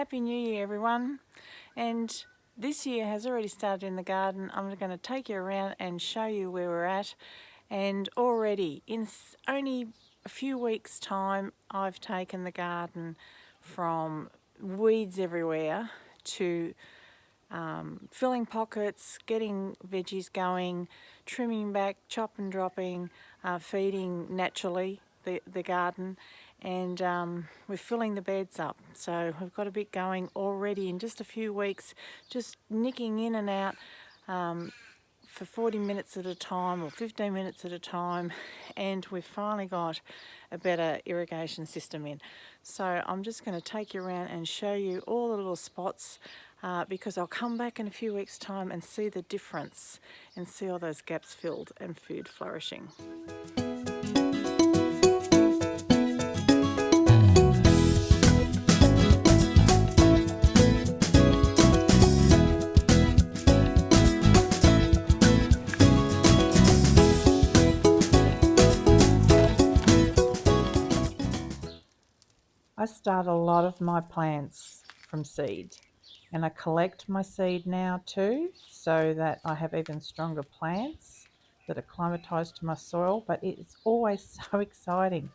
Happy New Year everyone, and this year has already started in the garden. I'm going to take you around and show you where we're at, and already in only a few weeks time I've taken the garden from weeds everywhere to filling pockets, getting veggies going, trimming back, chop and dropping, feeding naturally the garden, and we're filling the beds up. So we've got a bit going already in just a few weeks, just nicking in and out for 40 minutes at a time or 15 minutes at a time, and we've finally got a better irrigation system in. So I'm just going to take you around and show you all the little spots because I'll come back in a few weeks time and see the difference and see all those gaps filled and food flourishing. I start a lot of my plants from seed, and I collect my seed now too, so that I have even stronger plants that are climatized to my soil. But it's always so exciting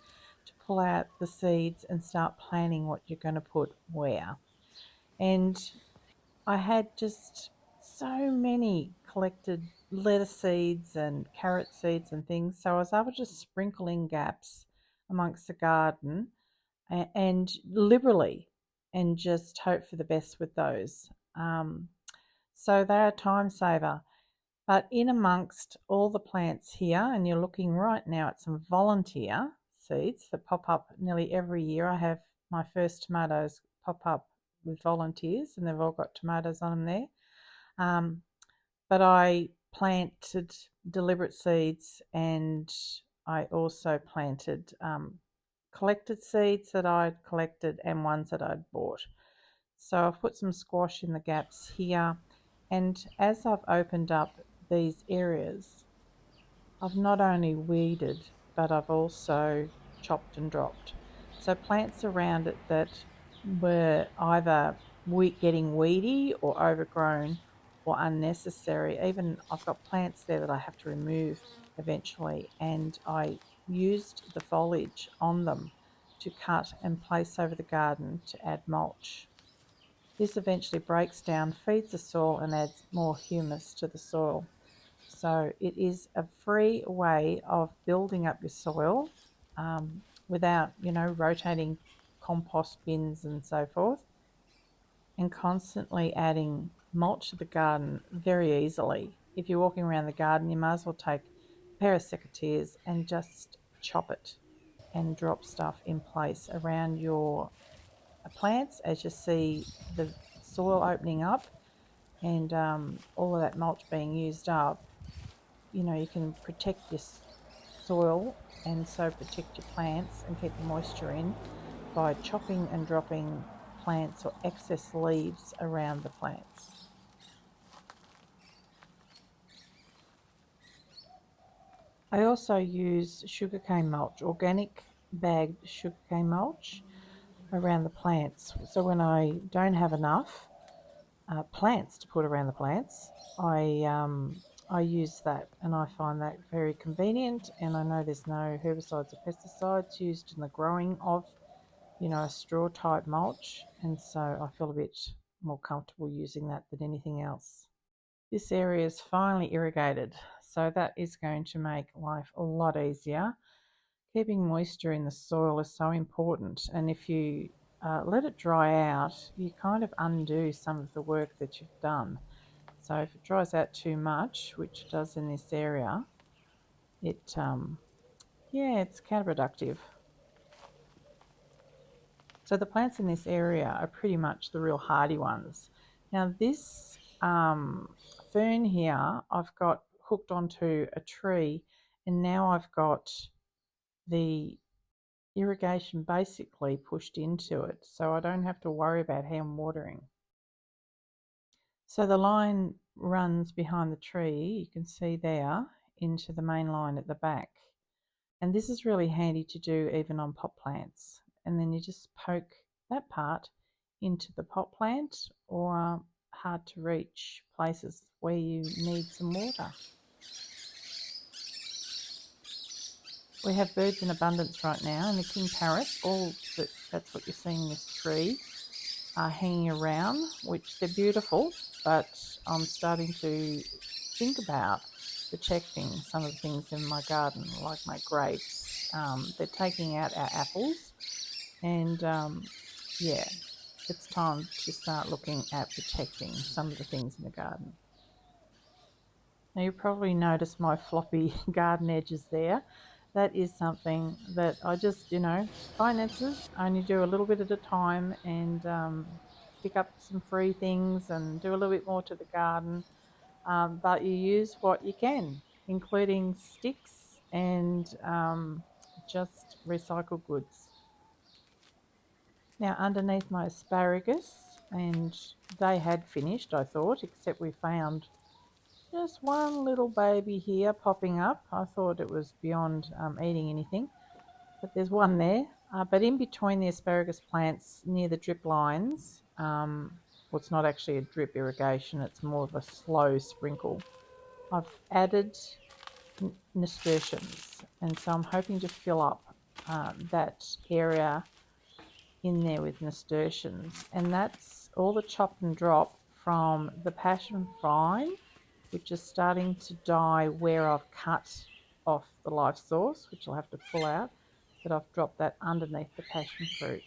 to pull out the seeds and start planning what you're going to put where. And I had just so many collected lettuce seeds and carrot seeds and things, so I was able to sprinkle in gaps amongst the garden and liberally, and just hope for the best with those. So they're a time saver. But in amongst all the plants here, and you're looking right now at some volunteer seeds that pop up nearly every year. I have my first tomatoes pop up with volunteers, and they've all got tomatoes on them there. But I planted deliberate seeds, and I also planted collected seeds that I'd collected and ones that I'd bought. So I've put some squash in the gaps here, and as I've opened up these areas, I've not only weeded, but I've also chopped and dropped. So plants around it that were either getting weedy or overgrown or unnecessary. Even I've got plants there that I have to remove eventually, and I used the foliage on them to cut and place over the garden to add mulch. This eventually breaks down, feeds the soil, and adds more humus to the soil. So it is a free way of building up your soil without, rotating compost bins and so forth, and constantly adding mulch to the garden very easily. If you're walking around the garden, you might as well take a pair of secateurs and just chop it and drop stuff in place around your plants as you see the soil opening up and all of that mulch being used up. You can protect your soil and so protect your plants and keep the moisture in by chopping and dropping plants or excess leaves around the plants. I also use sugarcane mulch, organic bagged sugarcane mulch around the plants. So when I don't have enough plants to put around the plants, I use that, and I find that very convenient, and I know there's no herbicides or pesticides used in the growing of a straw type mulch, and so I feel a bit more comfortable using that than anything else. This area is finally irrigated, so that is going to make life a lot easier. Keeping moisture in the soil is so important, and if you let it dry out, you kind of undo some of the work that you've done. So if it dries out too much, which it does in this area, it's counterproductive. So the plants in this area are pretty much the real hardy ones. Now this fern here, I've got hooked onto a tree, and now I've got the irrigation basically pushed into it, so I don't have to worry about how I'm watering. So the line runs behind the tree, you can see there, into the main line at the back. And this is really handy to do even on pot plants. And then you just poke that part into the pot plant or hard to reach places where you need some water. We have birds in abundance right now, and the king parrot, that's what you're seeing in this tree, are hanging around, which they're beautiful, but I'm starting to think about protecting some of the things in my garden, like my grapes. They're taking out our apples, and yeah, it's time to start looking at protecting some of the things in the garden. Now you probably noticed my floppy garden edges there. That is something that I just, finances, I only do a little bit at a time, and pick up some free things and do a little bit more to the garden. But you use what you can, including sticks and just recycled goods. Now underneath my asparagus, and they had finished, I thought, except we found just one little baby here popping up. I thought it was beyond eating anything, but there's one there. But in between the asparagus plants near the drip lines, well, it's not actually a drip irrigation, it's more of a slow sprinkle. I've added nasturtiums, and so I'm hoping to fill up that area in there with nasturtiums, and that's all the chop and drop from the passion vine, which is starting to die where I've cut off the life source, which I'll have to pull out, but I've dropped that underneath the passion fruit.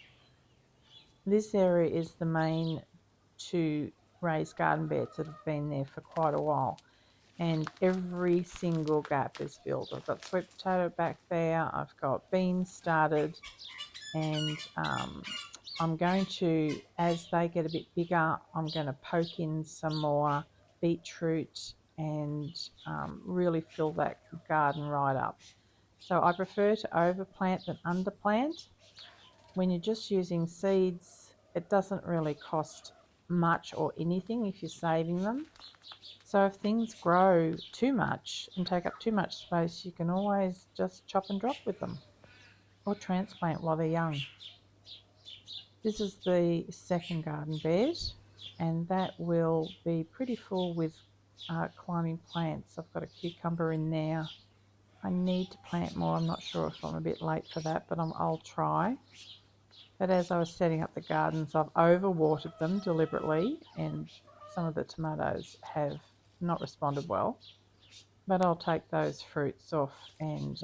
This area is the main two raised garden beds that have been there for quite a while, and every single gap is filled. I've got sweet potato back there, I've got beans started, and I'm going to, as they get a bit bigger, I'm going to poke in some more beetroot and really fill that garden right up. So I prefer to overplant than underplant. When you're just using seeds, it doesn't really cost much or anything if you're saving them. So if things grow too much and take up too much space, you can always just chop and drop with them or transplant while they're young. This is the second garden bed, and that will be pretty full with climbing plants. I've got a cucumber in there. I need to plant more. I'm not sure if I'm a bit late for that, but I'll try. But as I was setting up the gardens, I've overwatered them deliberately, and some of the tomatoes have not responded well. But I'll take those fruits off, and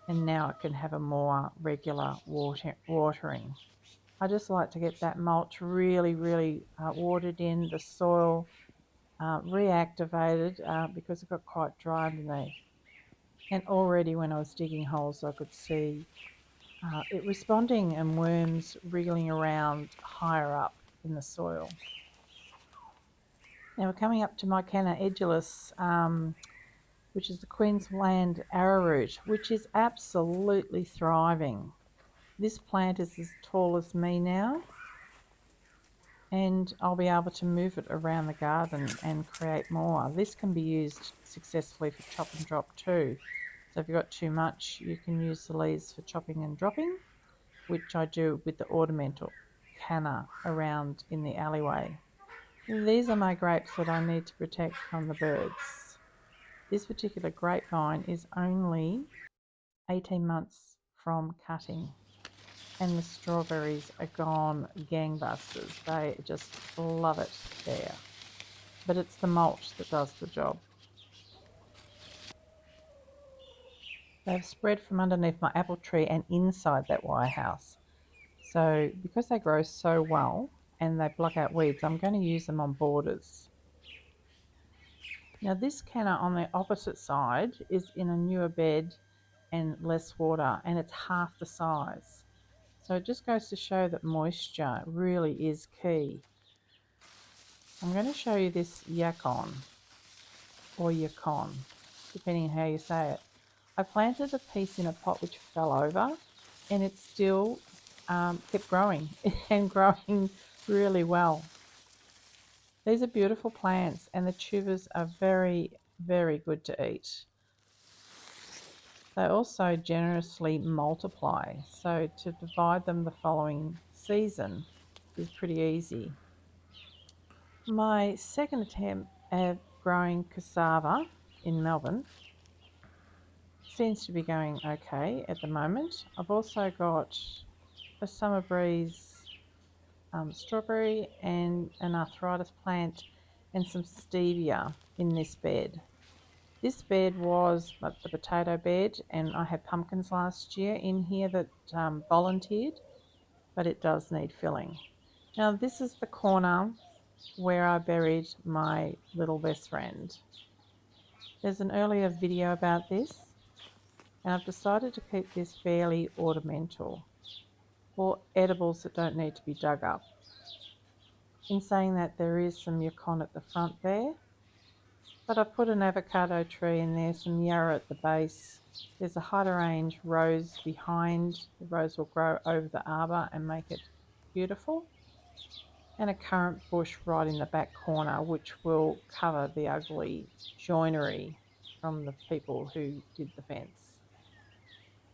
now I can have a more regular watering. I just like to get that mulch really, really watered in, the soil reactivated because it got quite dry underneath. And already when I was digging holes, I could see it responding and worms wriggling around higher up in the soil. Now we're coming up to my Canna edulis, which is the Queensland arrowroot, which is absolutely thriving. This plant is as tall as me now, and I'll be able to move it around the garden and create more. This can be used successfully for chop and drop too. So if you've got too much, you can use the leaves for chopping and dropping, which I do with the ornamental canna around in the alleyway. These are my grapes that I need to protect from the birds. This particular grapevine is only 18 months from cutting, and the strawberries are gone gangbusters. They just love it there. But it's the mulch that does the job. They've spread from underneath my apple tree and inside that wire house. So because they grow so well and they block out weeds, I'm going to use them on borders. Now this canna on the opposite side is in a newer bed and less water, and it's half the size. So it just goes to show that moisture really is key. I'm going to show you this yacon, or yacon, depending on how you say it. I planted a piece in a pot which fell over, and it still kept growing and growing really well. These are beautiful plants, and the tubers are very, very good to eat. They also generously multiply, so to divide them the following season, is pretty easy. My second attempt at growing cassava in Melbourne seems to be going okay at the moment. I've also got a summer breeze strawberry and an arthritis plant and some stevia in this bed. This bed was the potato bed, and I had pumpkins last year in here that volunteered, but it does need filling. Now this is the corner where I buried my little best friend. There's an earlier video about this, and I've decided to keep this fairly ornamental, or edibles that don't need to be dug up. In saying that, there is some yacon at the front there, but I put an avocado tree in there, some yarrow at the base. There's a hydrangea rose behind. The rose will grow over the arbour and make it beautiful. And a currant bush right in the back corner, which will cover the ugly joinery from the people who did the fence.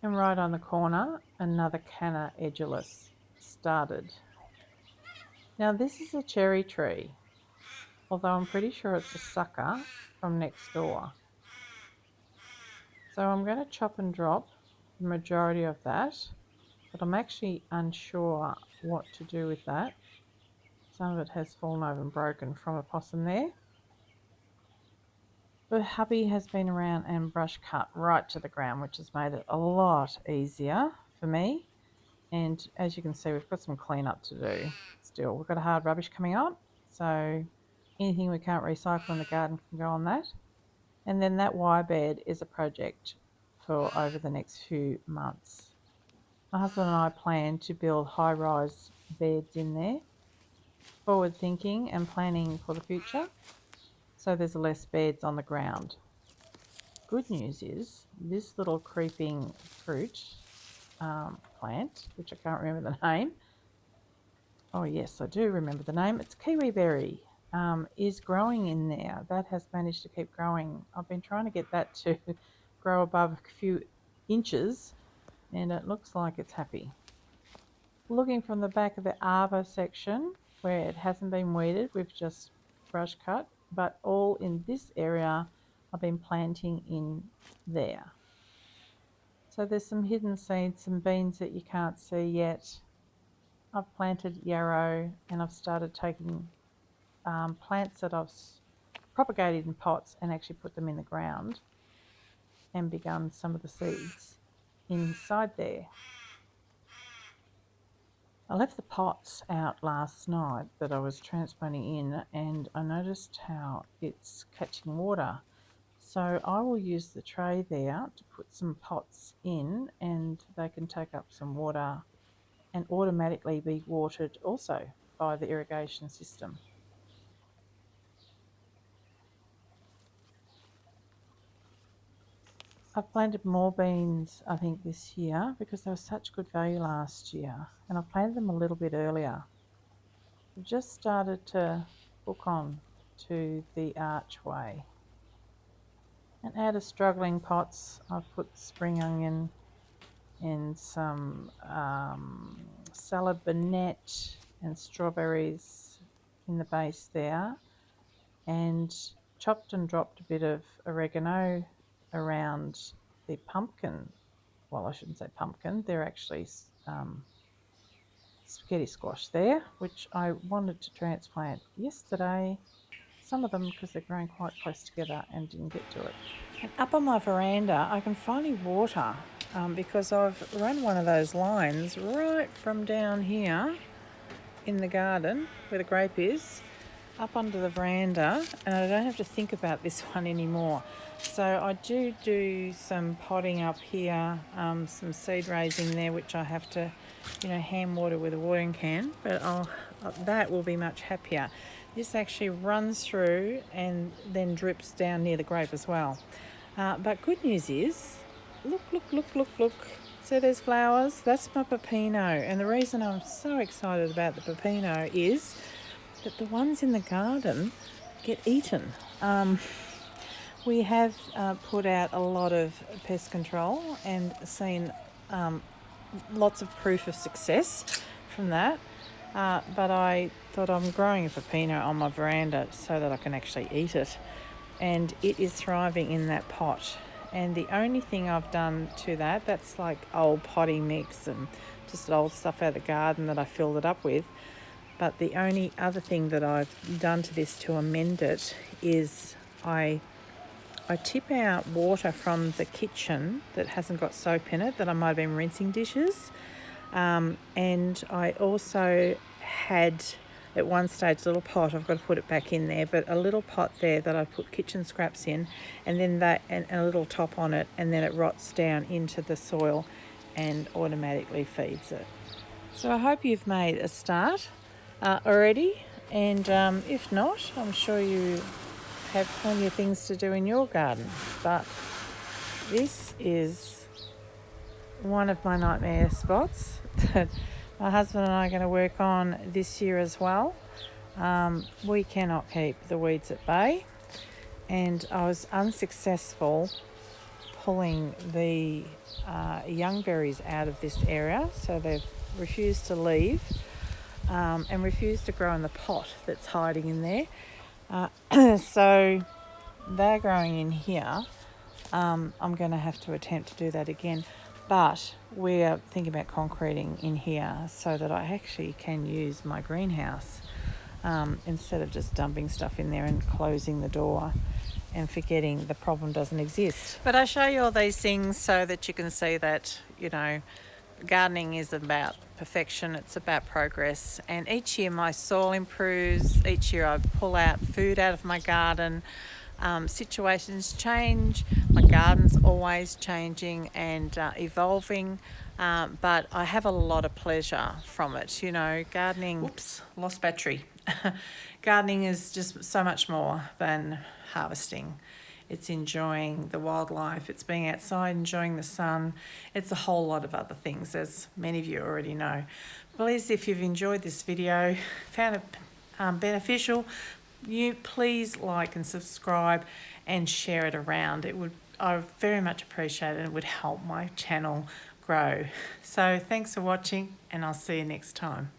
And right on the corner, another canna edulis started. Now this is a cherry tree, although I'm pretty sure it's a sucker from next door. So I'm going to chop and drop the majority of that, but I'm actually unsure what to do with that. Some of it has fallen over and broken from a possum there. But hubby has been around and brush cut right to the ground, which has made it a lot easier for me. And as you can see, we've got some cleanup to do still. We've got a hard rubbish coming up, so anything we can't recycle in the garden can go on that. And then that wire bed is a project for over the next few months. My husband and I plan to build high-rise beds in there, forward thinking and planning for the future, so there's less beds on the ground. Good news is this little creeping fruit plant, which I can't remember the name. Oh yes, I do remember the name. It's kiwiberry. Is growing in there. That has managed to keep growing. I've been trying to get that to grow above a few inches, and it looks like it's happy. Looking from the back of the arbor section where it hasn't been weeded, we've just brush cut, but all in this area I've been planting in there. So there's some hidden seeds, some beans that you can't see yet. I've planted yarrow, and I've started taking plants that I've propagated in pots and actually put them in the ground and begun some of the seeds inside there. I left the pots out last night that I was transplanting in, and I noticed how it's catching water. So I will use the tray there to put some pots in, and they can take up some water and automatically be watered also by the irrigation system. I've planted more beans, I think, this year because they were such good value last year, and I planted them a little bit earlier. I've just started to hook on to the archway. And out of struggling pots, I've put spring onion and some salad bonnet and strawberries in the base there, and chopped and dropped a bit of oregano around the pumpkin. Well, I shouldn't say pumpkin, they're actually spaghetti squash there, which I wanted to transplant yesterday. Some of them because they're growing quite close together and didn't get to it. And up on my veranda, I can finally water because I've run one of those lines right from down here in the garden where the grape is, up onto the veranda, and I don't have to think about this one anymore. So I do some potting up here, some seed raising there, which I have to, hand water with a watering can, but that will be much happier. This actually runs through and then drips down near the grape as well. But good news is, look. So there's flowers. That's my pepino. And the reason I'm so excited about the pepino is that the ones in the garden get eaten. We have put out a lot of pest control and seen lots of proof of success from that. but I thought I'm growing a pepino on my veranda so that I can actually eat it. And it is thriving in that pot. And the only thing I've done to that, that's like old potting mix and just old stuff out of the garden that I filled it up with. But the only other thing that I've done to this to amend it is I tip out water from the kitchen that hasn't got soap in it, that I might have been rinsing dishes. And I also had at one stage a little pot, I've got to put it back in there, but a little pot there that I put kitchen scraps in, and then that and a little top on it, and then it rots down into the soil and automatically feeds it. So I hope you've made a start already, and if not, I'm sure you have plenty of things to do in your garden, but this is one of my nightmare spots that my husband and I are going to work on this year as well. We cannot keep the weeds at bay, and I was unsuccessful pulling the young berries out of this area, so they've refused to leave and refused to grow in the pot that's hiding in there. So they're growing in here. I'm going to have to attempt to do that again, but we're thinking about concreting in here so that I actually can use my greenhouse instead of just dumping stuff in there and closing the door and forgetting the problem doesn't exist. But I show you all these things so that you can see that, you know, gardening is about perfection, it's about progress, and each year my soil improves, each year I pull out food out of my garden. Situations change, my garden's always changing and evolving, but I have a lot of pleasure from it. You know, gardening, lost battery. Gardening is just so much more than harvesting. It's enjoying the wildlife, it's being outside, enjoying the sun. It's a whole lot of other things, as many of you already know. Please, if you've enjoyed this video, found it beneficial, you please like and subscribe and share it around. I very much appreciate it. It would help my channel grow. So thanks for watching, and I'll see you next time.